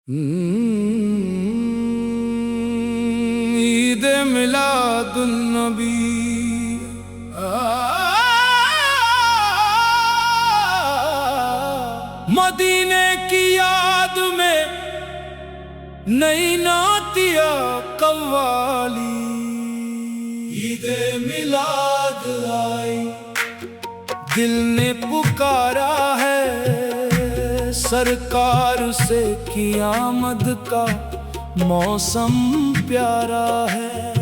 ईद मिलादुन्नबी मदीने की याद में नई नातिया कव्वाली। ईद मिलाद आई, दिल ने पुकारा है, सरकार से क़यामत का मौसम प्यारा है।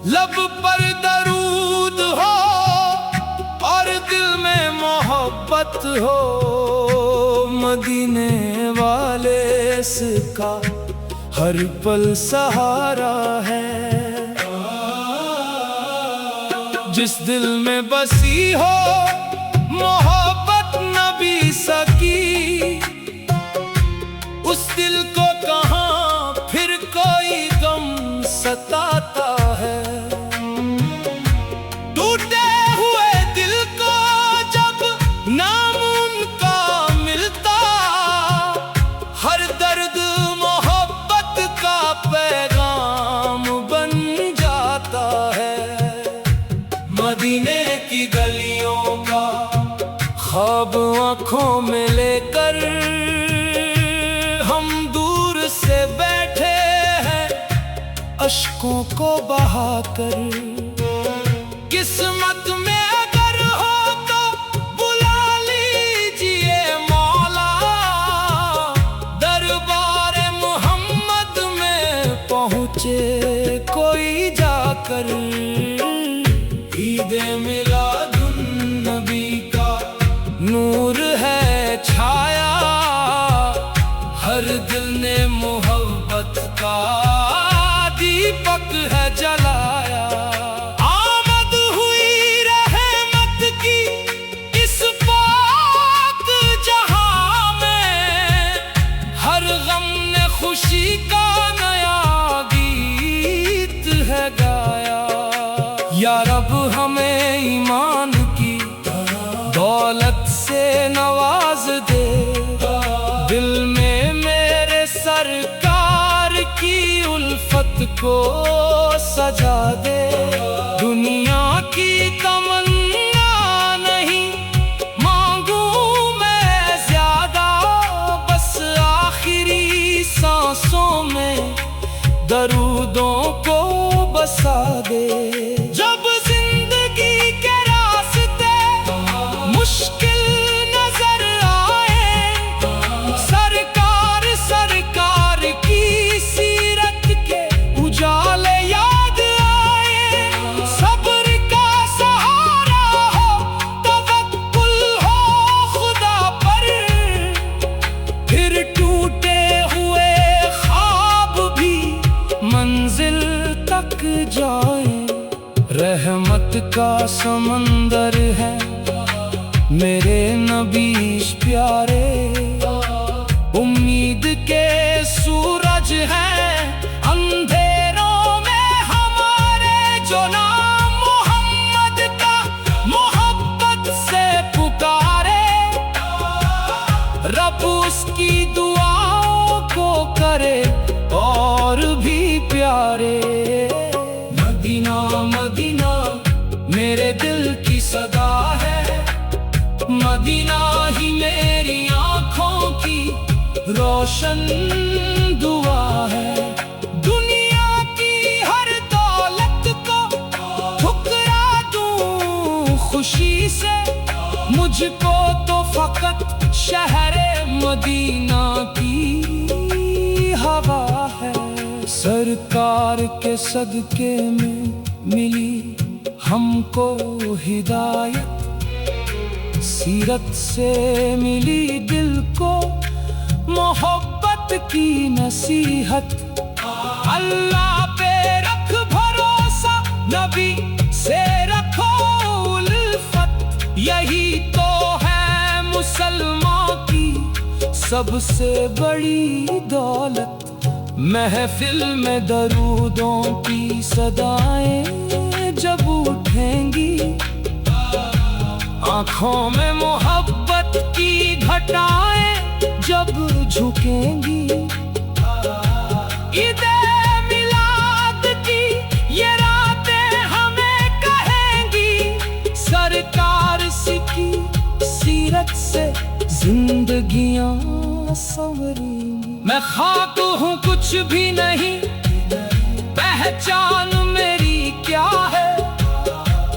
लब पर दरूद हो और दिल में मोहब्बत हो, मदीने वाले इसका हर पल सहारा है। जिस दिल में बसी हो मोहब्बत नबी सकी, उस दिल को कहाँ फिर कोई गम सताता है। टूटे हुए दिल को जब नाम उनका मिलता, हर दर्द मोहब्बत का पैगाम बन जाता है। मदीने की गलियों का ख्वाब आँखों में लेकर हम दूर से बैठे हैं, अश्कों को बहाकर। किस्मत में अगर हो तो बुला लीजिए मौला, दरबार मोहम्मद में पहुँचे कोई जाकर। ईद मिलादुन्नबी का नूर है छाया, हर दिल ने मोहब्बत का दीपक है जलाया। आमद हुई रहमत की इस पाक जहां में, हर गम ने खुशी का नया गीत है गाया। या रब हमें ईमान की दौलत से नवाज दे, दिल में मेरे सरकार की उल्फत को सजा दे। दुनिया की तमन्ना नहीं मांगू मैं ज्यादा, बस आखिरी सांसों में दरूदों को बसा दे। जब जिंदगी के रास्ते मुश्किल नजर आए, सरकार की सीरत के उजाले याद आए। सब्र का सहारा हो, तवक्कुल हो खुदा पर, फिर टूटे हुए ख्वाब भी मंजिल तक जाए। रहमत का समंदर है मेरे नबी प्यारे, उम्मीद के सूरज हैं अंधेरों में हमारे। जो नाम मोहम्मद का मोहब्बत से पुकारे, रब उसकी दुआओं को करे और भी प्यारे। मदीना मदीना मेरे दिल की सदा है, मदीना ही मेरी आँखों की रोशन दुआ है। दुनिया की हर दौलत को ठुकरा दूं खुशी से, मुझको तो फकत शहरे मदीना की हवा है। सरकार के सदके में मिली हमको हिदायत, सीरत से मिली दिल को मोहब्बत की नसीहत। अल्लाह पे रख भरोसा, नबी से रखो उल्फत, यही तो है मुसलमान की सबसे बड़ी दौलत। महफिल में दरूदों की सदाएं जब उठेंगी, आँखों में मोहब्बत की घटाएं जब झुकेंगी। ईदे मिलाद की ये रातें हमें कहेंगी, सरकार की सीरत से जिंदगियां संवरेंगी। मैं खाक हूँ कुछ भी नहीं, पहचान मेरी क्या है,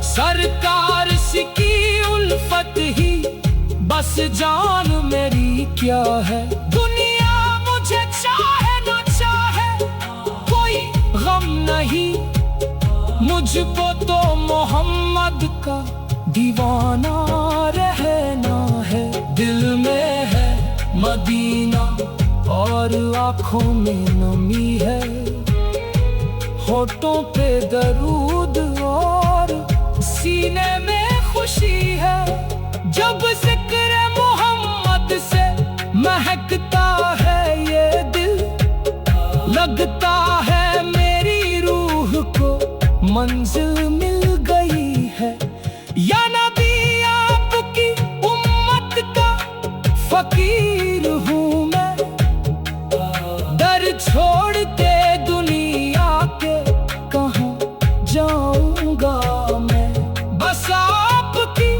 सरकार की उल्फत ही बस जान मेरी क्या है। दुनिया मुझे चाहे न चाहे कोई गम नहीं, मुझको तो मोहम्मद का दीवाना रहना है। दिल में है मदीना और आँखों में नमी है, होठों पे दरूद और सीने में खुशी है। जब जिक्र मोहम्मद से महकता है ये दिल, लगता है मेरी रूह को मंजिल मिल गई है। या नबी आपकी उम्मत का फकीर हूँ मैं, दर छोड़ के दुनिया के कहाँ जाऊंगा मैं। बस आपकी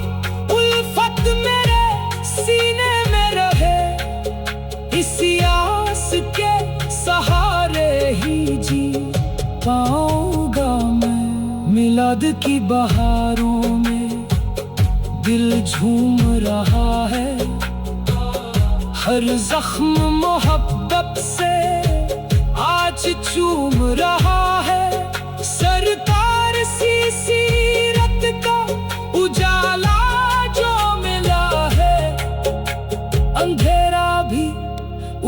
उल्फत मेरे सीने में रहे, इसी आस के सहारे ही जी पाऊंगा मैं। मिलाद की बहारों में दिल झूम रहा है, हर जख्म मोहब्बत से आज चूम रहा है। सरकार सी सीरत का उजाला जो मिला है, अंधेरा भी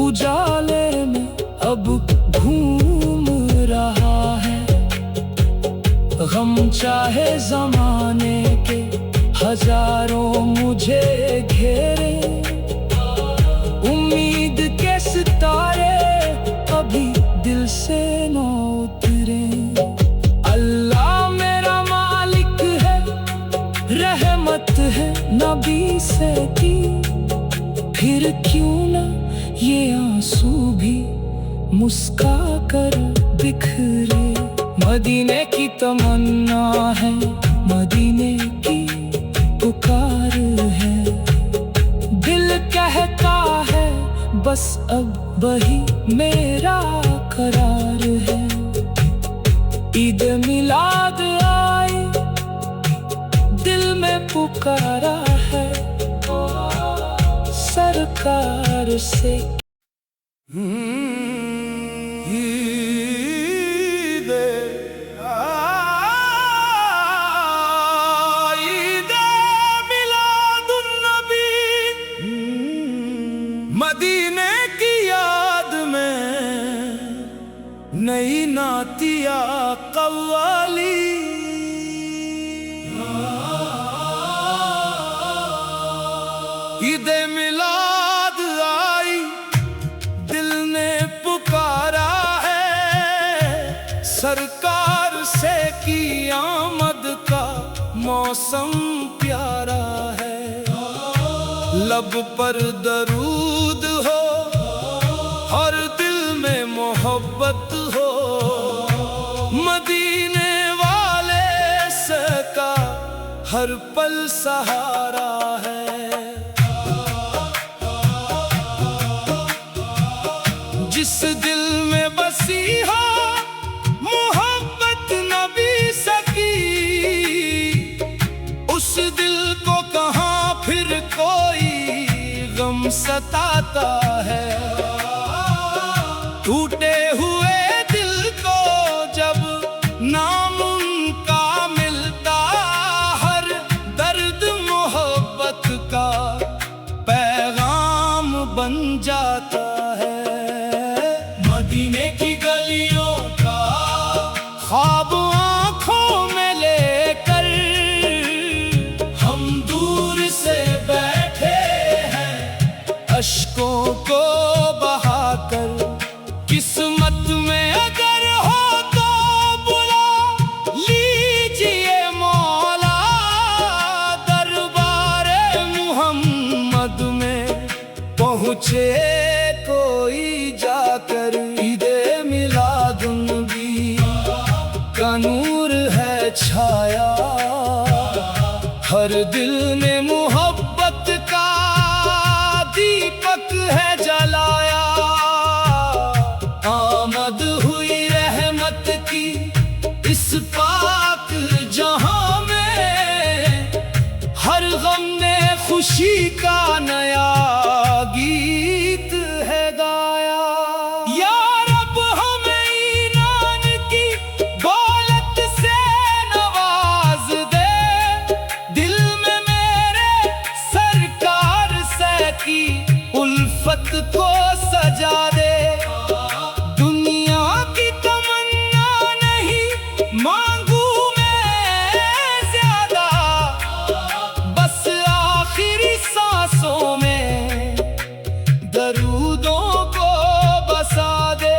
उजाले में अब घूम रहा है। गम चाहे जमाने के हजारों मुझे घेरे, उम्मीद के सितारे अभी दिल से न उतरे। अल्लाह मेरा मालिक है, रहमत है नबी से की, फिर क्यों ना ये आंसू भी मुस्का कर बिखरे। मदीने की तमन्ना है, मदीने की पुकार है, दिल कहता है बस अब वही मेरा करार है। ईद मिलाद आई, दिल में पुकारा है सरकार से। मदीने की याद में नई नातिया कव्वाली, ईदे मिलाद आई, दिल ने पुकारा है सरकार से की आमद का मौसम प्यारा है। लब पर दरूद हो और दिल में मोहब्बत हो, मदीने वाले का हर पल सहारा है। जिस दिल में बसी हो मोहब्बत नबी सकी, उस दिल को कहाँ फिर कोई गम सताता है। टूटे हुए दिल को जब नाम उनका मिलता, हर दर्द मोहब्बत का पैगाम बन जाता है। मदीने की गलियों का ख्वाब आँखों में लेकर हम दूर से बैठे हैं, अश्कों को बहाकर। किस्मत में अगर हो तो बुला लीजिए मौला, दरबार मुहम्मद में पहुँचे दिल ने मोहब्बत का दीपक है जलाया। आमद हुई रहमत की इस पाक जहां में, हर गम ने खुशी का नया गीत है गाया। या रब हमें ईमान की दौलत से नवाज दे, दिल में मेरे सरकार से की उल्फत को सजा दे। दुनिया की तमन्ना नहीं मांगू मैं ज्यादा, बस आखिरी सांसों में दरूदों को बसा दे।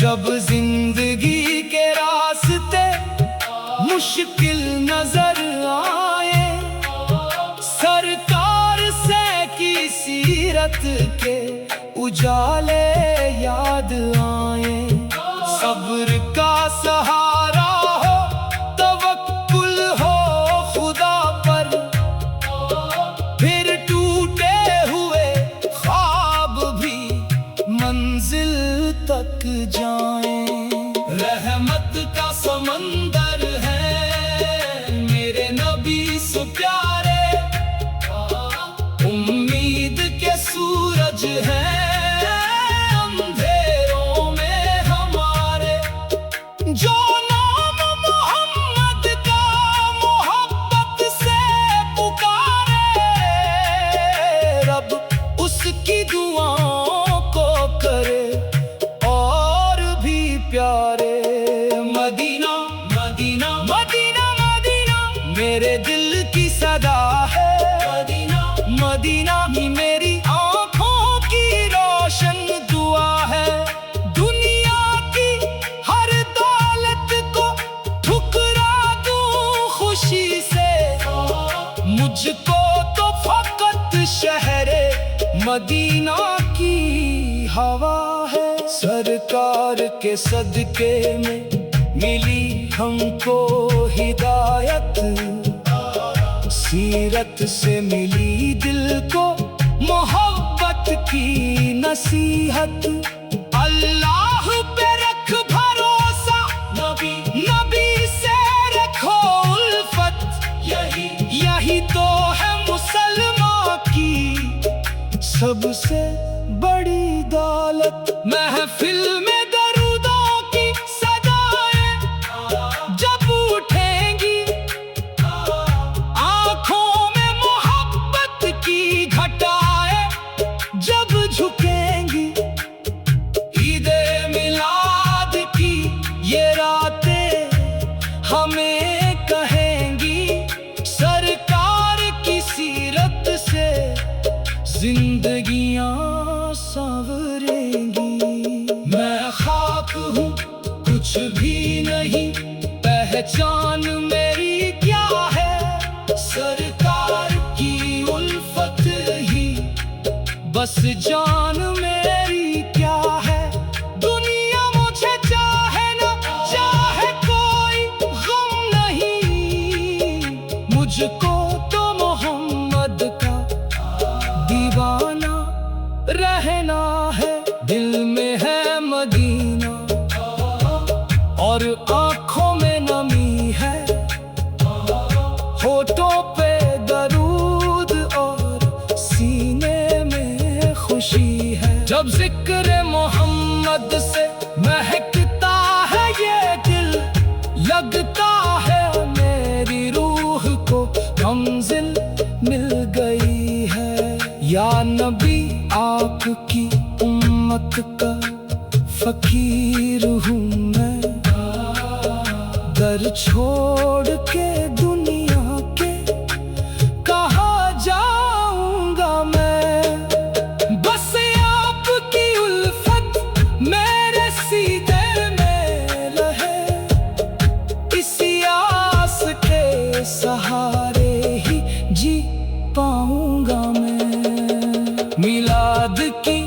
जब जिंदगी के रास्ते मुश्किल नजर आए, सरकार से की सीरत के उजाले याद आए। सब्र का सहारा हो, तवक्कुल हो खुदा पर, फिर टूटे हुए ख्वाब भी मंजिल तक जाएं। रहमत का समंदर है मेरे नबी से प्यारे, उम्मीद के सूरज हैं अंधेरों में हमारे। जो नाम मोहम्मद का मोहब्बत से पुकारे, रब उसकी दुआओं को करे और भी प्यारे। मदीना मदीना मदीना मदीना मेरे दिल की सदा है। मदीना मदीना ही मेरी आंखों की रोशन दुआ है। दुनिया की हर दौलत को ठुकरा दूं खुशी से, मुझको तो फकत शहरे मदीना की हवा है। सरकार के सदके में मिली हमको हिदायत, सीरत से मिली दिल को मोहब्बत की नसीहत। अल्लाह पे रख भरोसा, नबी नबी से रखो उल्फत, यही तो है मुसलमान की सबसे बड़ी दौलत। महफिल में दरूदों की सदाएं जब उठेंगी, आंखों में मोहब्बत की घटाएं जब झुकेंगी, ईदे मिलाद की ये रातें हमें कहेंगी, सरकार की सीरत से जिंदगियां संवरेंगी। मैं खाक हूँ कुछ भी नहीं, पहचान मेरी क्या है, सरकार की उल्फत ही बस जान मेरी क्या है। दुनिया मुझे चाहे न चाहे कोई गम नहीं, मुझको तो मोहम्मद का दीवाना रहना है। दिल में है मदीना और आंखों में नमी है, होठों पे दरूद और सीने में खुशी है। जब जिक्र मोहम्मद से महकता है ये दिल, लगता है मेरी रूह को मंजिल मिल गई है। या नबी आपकी उम्मत का फकीर हूँ मैं, दर छोड़ के दुनिया के कहाँ जाऊंगा मैं। बस आपकी उल्फत मेरे सीने में रहे, इसी आस के सहारे ही जी पाऊंगा मैं। मिलाद की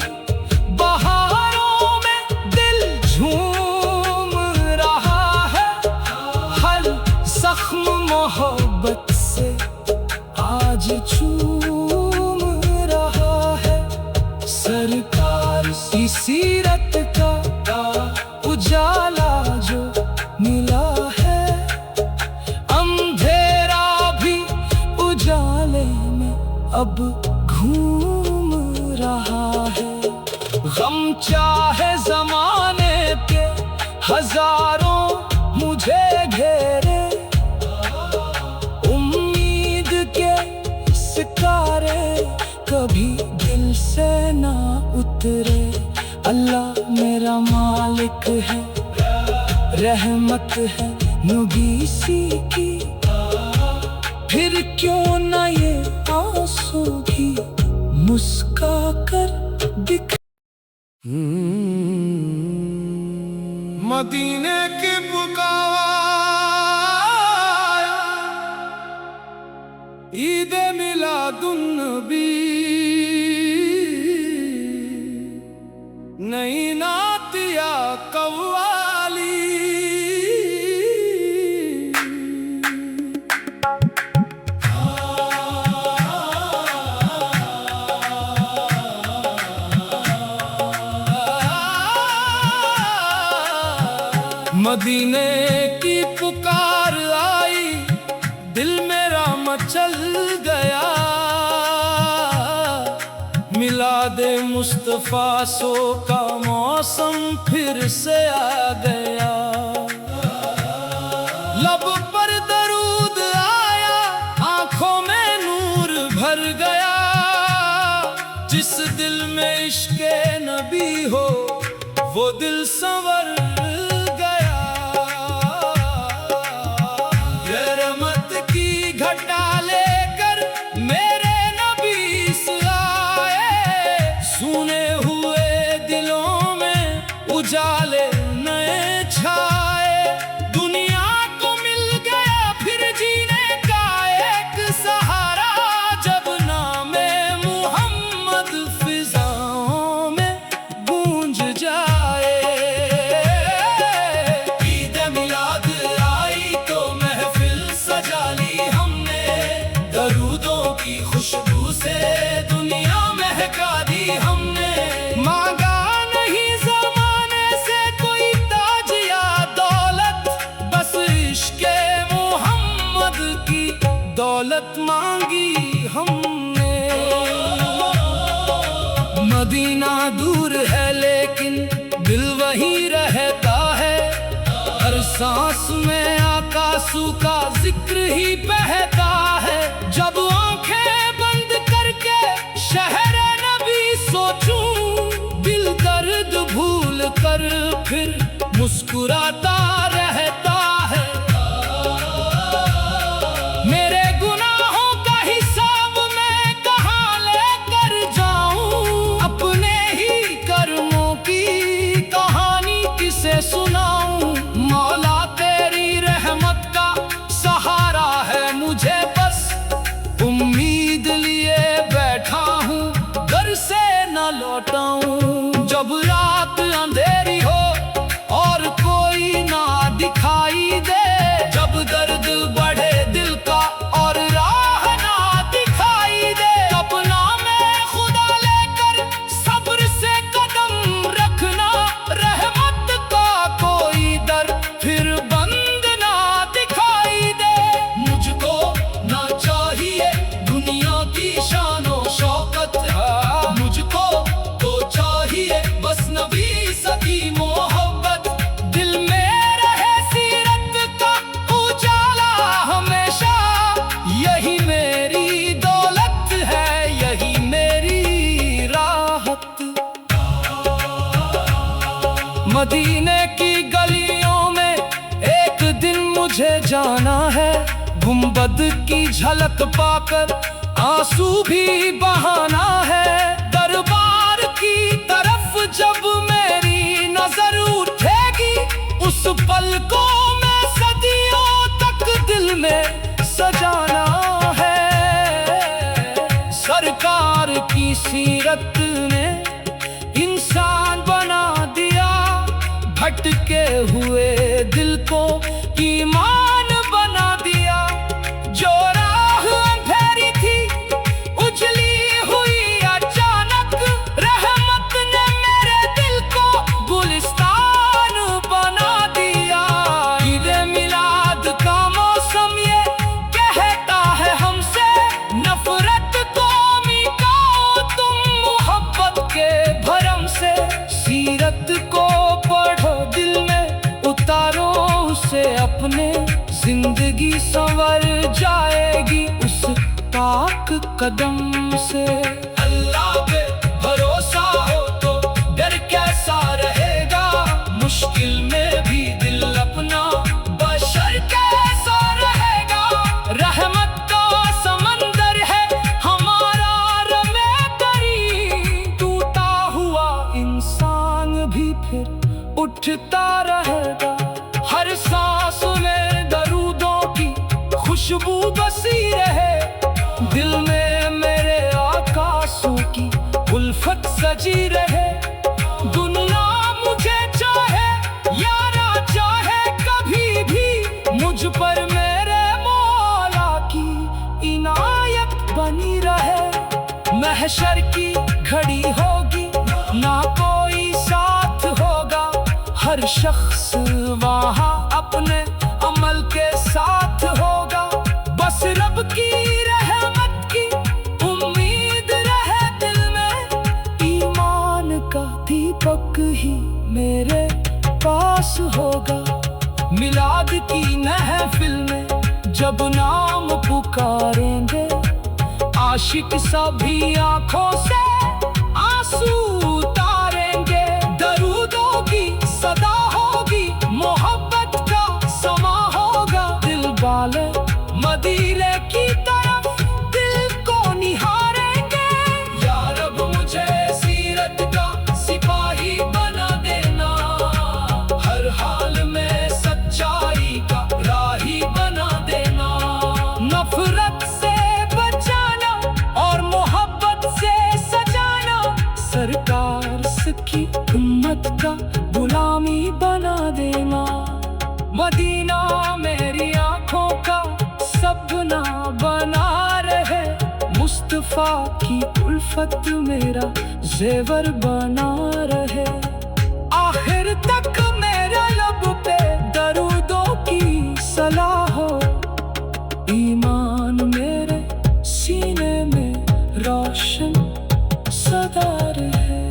बहारों में दिल झूम रहा है, हर की सीरत का उजाला जो मिला है, अंधेरा भी उजाले में अब घूम रहा है। गम चाहे जमाने के हजारों मुझे घेरे, उम्मीद के सितारे कभी दिल से ना उतरे। अल्लाह मेरा मालिक है, रहमत है नबीसी की, फिर क्यों ना ये आंसू भी मुस्का कर दिख। मदीने की पुकार, ईद मिलादुन नबी, नई नातिया कव्वाली। मदीने की पुकार आई, दिल मेरा मचल गया, मिलादे मुस्तफा सो का मौसम फिर से आ गया। लब पर दरूद आया, आंखों में नूर भर गया, जिस दिल में इश्क़े नबी हो वो दिल संवर गया। ये रहमत की घटा लेकर मेरे नबी आए, सुने हुए दिलों में उजाले नए छाए। दुनिया को मिल गया फिर जीने का एक सहारा, जब नामे मुहम्मद फिजाओं में गूंज जाए। ईद मिलाद आई तो महफिल सजा ली हमने, दरूदों की खुशबू से दुनिया महका दी हमने। मांगा नहीं ज़माने से कोई ताज या दौलत, बस इश्क़े मुहम्मद की दौलत मांगी हमने। मदीना दूर है लेकिन दिल वहीं रहता है, हर सांस में आकाशू का जिक्र ही बहता है। जब आंखें बंद करके शहर नबी सोचूं, दिल दर्द भूल कर फिर मुस्कुराता रहता है। मेरे गुनाहों का हिसाब मैं कहाँ लेकर जाऊं, अपने ही कर्मों की कहानी किसे सुनाऊं। मौला तेरी रहमत का सहारा है मुझे बस, उम्मीद लिए बैठा हूँ घर से न लौटाऊं। जब रात अंधेरी हो और कोई ना दिखाई दे, जब दर्द बढ़े दिल का और राह ना दिखाई दे, तब नामे खुदा लेकर सब्र से कदम रखना। रहमत का कोई दर फिर बंद ना दिखाई दे। मुझको ना चाहिए दुनिया की शानो शौकत, मुझको तो चाहिए बस नबी सकी मोहब्बत। दिल में रहे सीरत का उजाला हमेशा, यही मेरी दौलत है, यही मेरी राहत। मदीने की गलियों में एक दिन मुझे जाना है, गुंबद की झलक पाकर आंसू भी बहाना है। दरबार की तरफ जब मेरी नजर उठेगी, उस पल को मैं सदियों तक दिल में सजाना है। सरकार की सीरत ने इंसान बना दिया, भटके हुए दिल को ईमान बना दिया। जो राह अंधेरी थी उजली हुई अचानक, रहमत ने मेरे कदम से। अल्लाह पे भरोसा हो तो डर कैसा रहेगा, मुश्किल में भी दिल अपना बशर कैसा रहेगा। रहमत का समंदर है हमारा रमे दरी, टूटा हुआ इंसान भी फिर उठता रहेगा। हर सांस में दरूदों की खुशबू बसी रहे, दिल में मेरे आकाशों की उल्फत सजी रहे। दुनिया मुझे चाहे या ना चाहे, कभी भी मुझ पर मेरे मौला की इनायत बनी रहे। महशर की घड़ी होगी ना कोई साथ होगा, हर शख्स वहाँ अपने अमल के साथ होगा। बस रब की रहमत की उम्मीद रहे दिल में, ईमान का दीपक ही मेरे पास होगा। मिलाद की महफिल में जब नाम पुकारेंगे, आशिक सभी आंखों से आंसू उतारेंगे। दरूदों की सदा होगी, मोहब्बत का समा होगा, दिल वाले मदीने की तरफ दिल को निहारेंगे। या रब मुझे सीरत का सिपाही बना देना, हर हाल में सच्चाई का राही बना देना। नफरत से बचाना और मोहब्बत से सजाना, सरकार की उम्मत का गुलामी बना देना। मदीना मेरी आंखों का सपना बना रहे, मुस्तफा की उल्फत मेरा जेवर बना रहे। आखिर तक मेरा लब पे दरूदों की सलाह हो, ईमान मेरे सीने में रोशन सदा रहे।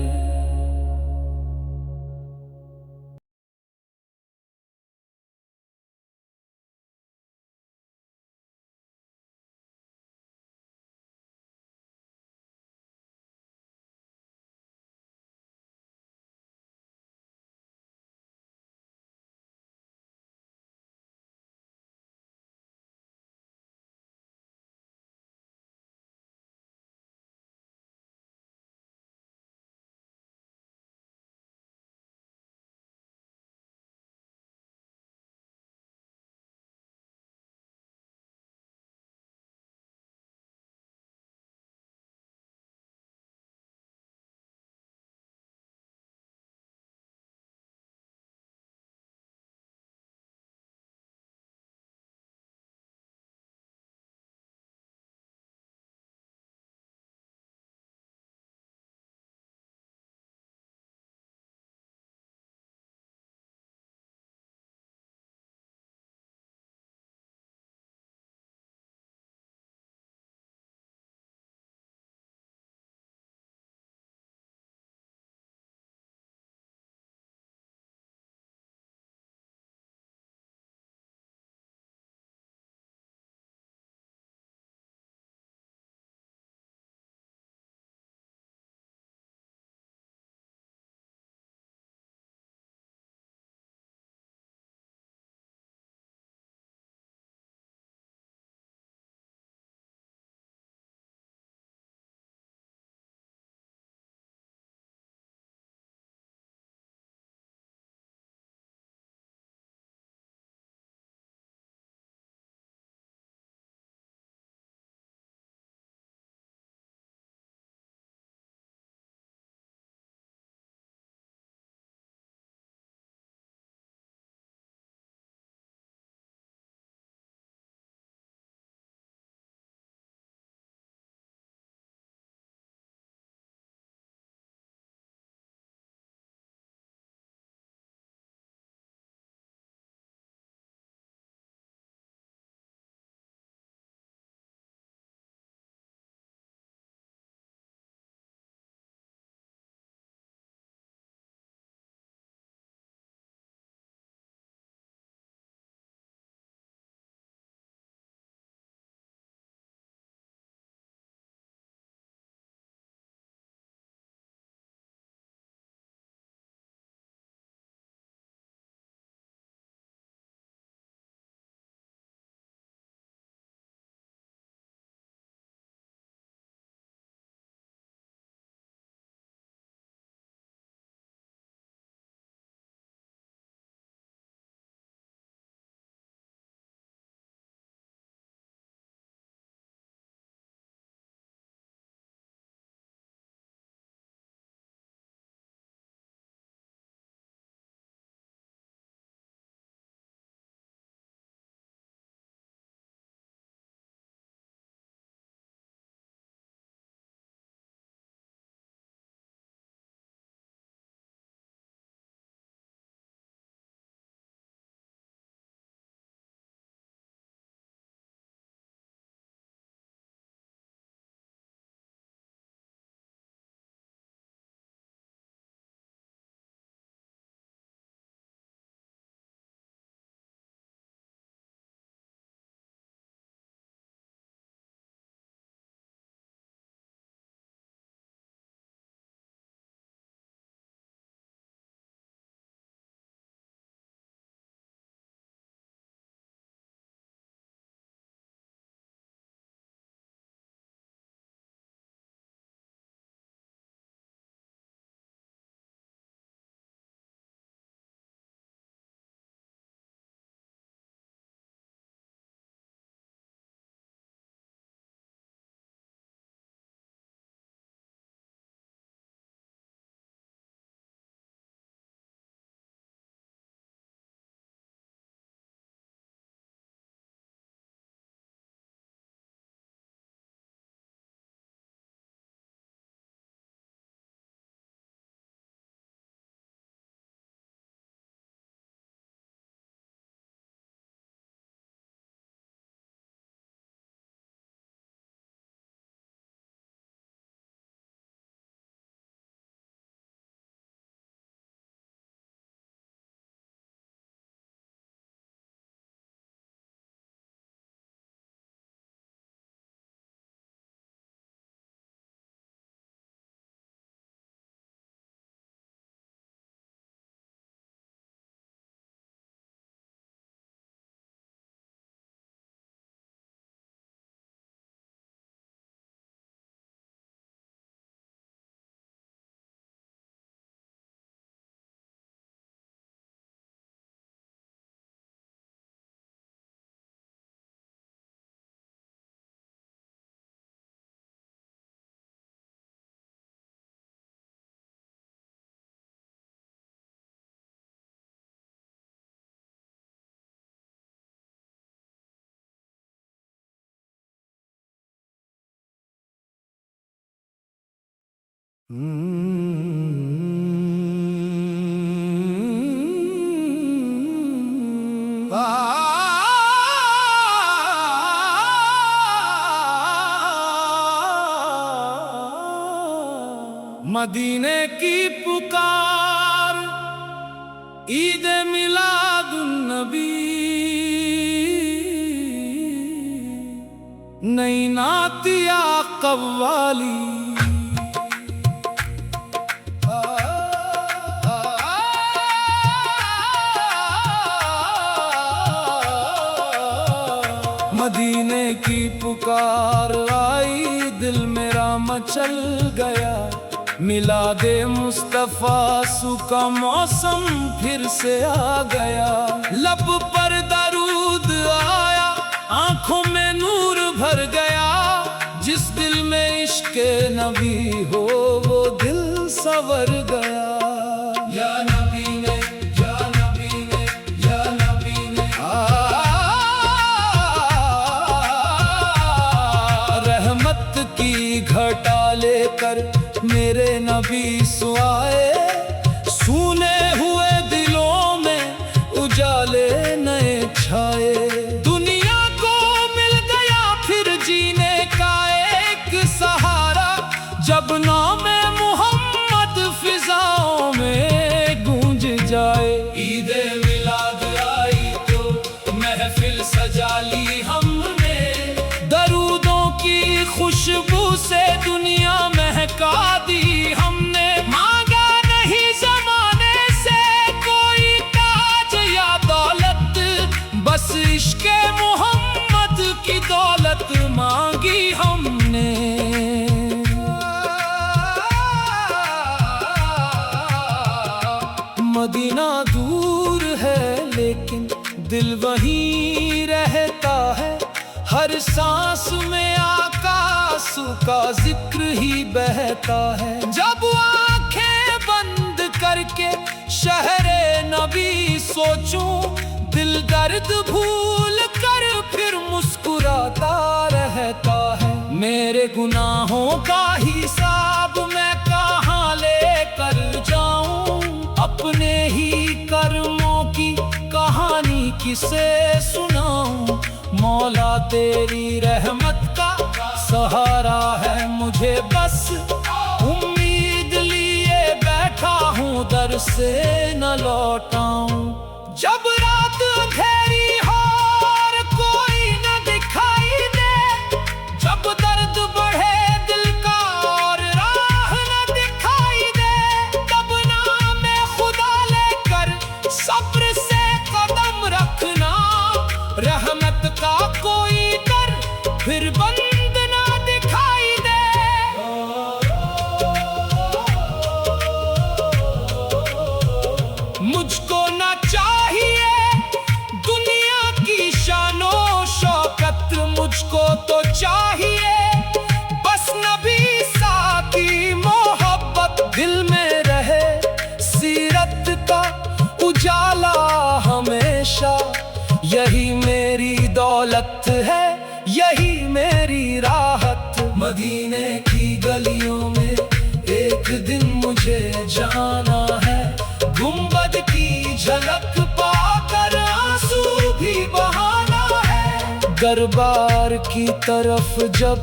मदीने की पुकार, ईद मिलादुन्नबी, नई नातिया कव्वाली। मदीने की पुकार आई, दिल मेरा मचल गया। मिलादे मुस्तफा सू का मौसम फिर से आ गया। लब पर दरूद आया, आंखों में नूर भर गया। जिस दिल में इश्क़ नबी हो वो दिल संवर गया। या नबी ने, या नबी ने, या नबी ने, रहमत की घटा लेकर मेरे नबी सुआए। सूने हुए दिलों में उजाले नए छाए। दुनिया को मिल गया फिर जीने का एक सहारा, जब नाम मोहम्मद फिजाओं में गूंज जाए। ईदे मिलाद आई तो महफिल सजा ली हमने। दरूदों की खुशबू से दुनिया महका दी हमने। मांगा नहीं जमाने से कोई ताज या दौलत, बस इश्क़े मोहम्मद की दौलत मांगी हमने। मदीना दूर है लेकिन दिल वहीं रहता है। हर सांस में आकाशों का जिक्र ही बहता है। जब आंखें बंद करके शहरे नबी सोचूं, दिल दर्द भूल कर फिर मुस्कुराता रहता है। मेरे गुनाहों का हिसाब मैं कहाँ लेकर जाऊं, अपने ही कर्मों की कहानी किसे सुनाऊं। मौला तेरी रहमत का सहारा है मुझे बस, उम्मीद लिए बैठा हूँ दर से न लौटाऊं। जब रात अंधेरी हो और कोई न दिखाई दे, जब दर्द बढ़े दिल का और राह न दिखाई दे, तब नाम खुदा लेकर सब्र से कदम रखना। रहमत का कोई डर फिर बंद ना दिखाई दे। मुझको ना चाहिए दुनिया की शानो शौकत, मुझको तो चाहिए बस नबी साकी मोहब्बत। दिल में रहे सीरत का उजाला हमेशा, यही मेरी दौलत है, यही मेरी राहत। मदीने की गलियों में एक दिन मुझे जाना है। गुंबद की झलक पाकर आंसू भी बहाना है। दरबार की तरफ जब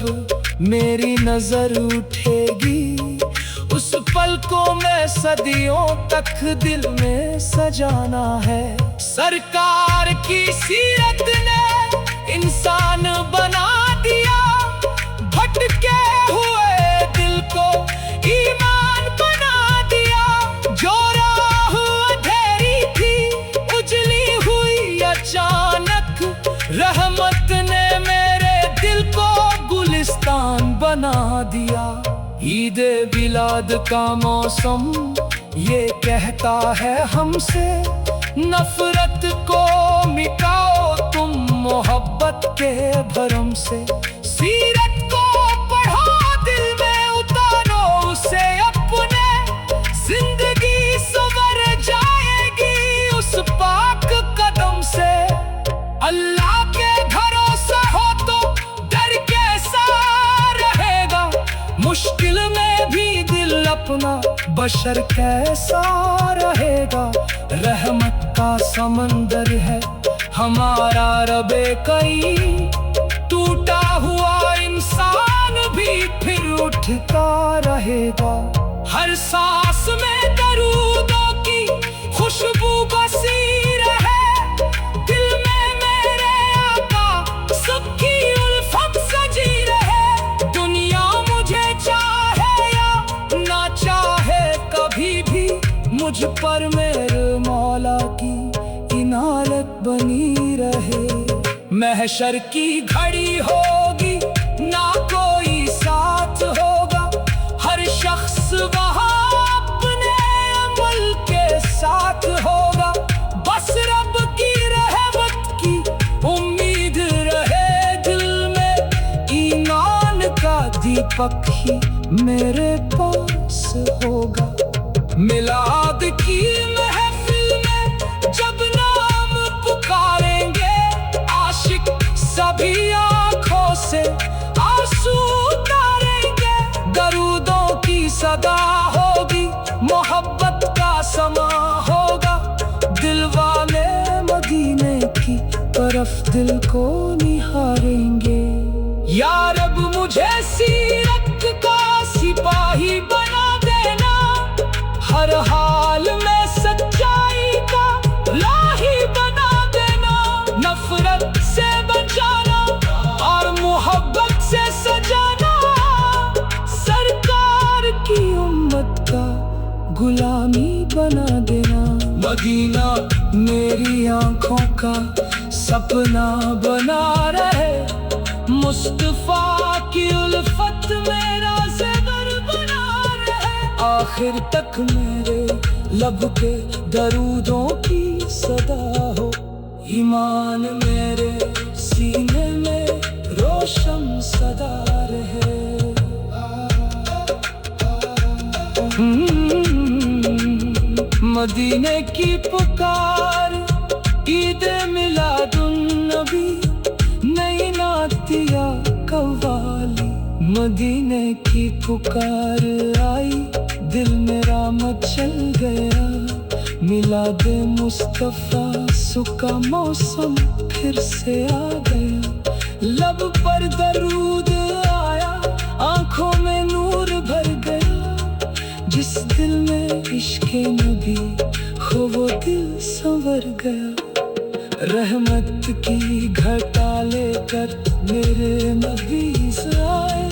मेरी नजर उठेगी, उस पल को मैं सदियों तक दिल में सजाना है। सरकार की सीरत ने इंसान बना दिया, भटके हुए दिल को ईमान बना दिया। जो राह अंधेरी थी उजली हुई अचानक, रहमत ने मेरे दिल को गुलिस्तान बना दिया। ईदे मिलाद का मौसम ये कहता है हमसे, नफरत को मिटाओ तुम मोहब्बत के भरम से। सीरत को पढ़ो दिल में उतारो उसे अपने, जिंदगी संवर जाएगी उस पाक कदम से। अल्लाह के भरोसे हो तो डर कैसा रहेगा, मुश्किल में भी दिल बशर कैसा रहेगा, रहमत का समंदर है हमारा रबे करीम। टूटा हुआ इंसान भी फिर उठता रहेगा, हर सांस में दरूदों की खुशबू बसी रहे। दिल में मेरे आका सबकी उल्फत सजी रहे। दुनिया मुझे चाहे या ना चाहे, कभी भी मुझ पर मेरे मौला की इनायत बनी रहे। महशर की घड़ी होगी, ना कोई साथ होगा, हर शख्स वहाँ अपने अमल के साथ होगा। बस रब की रहमत की उम्मीद रहे दिल में, ईमान का दीपक ही मेरे पास होगा। मिलाद की महफिल में जब नाम पुकारेंगे, आशिक सभी आंखों से आंसू उतारेंगे। दरूदों की सदा होगी, मोहब्बत का समा होगा, दिल वाले मदीने की तरफ दिल को निहारेंगे। या रब मुझे सीरत का सिपाही बना देना, हर हाल में सच्चाई का लाही बना देना। नफरत से बचाना और मोहब्बत से सजाना, सरकार की उम्मत का गुलामी बना देना। मदीना मेरी आंखों का सपना बना रहे, मुस्तफा की उल्फत मेरा ज़ेवर बना रहे। आखिर तक मेरे लब पे दरूदों की सदा हो, ईमान मेरे सीने में रोशन सदा रहे। मदीने की पुकार, ईद मिलादुन नबी, नई नातिया कव्वाली। मदीने की पुकार आई, दिल मेरा मचल गया। मिलादे मुस्तफा सुका मौसम फिर से आ गया। लब पर दरूद आया, आंखों में नूर भर गया। जिस दिल में इश्क़े नबी हो वो दिल संवर गया। रहमत की घटा लेकर मेरे नबी आए,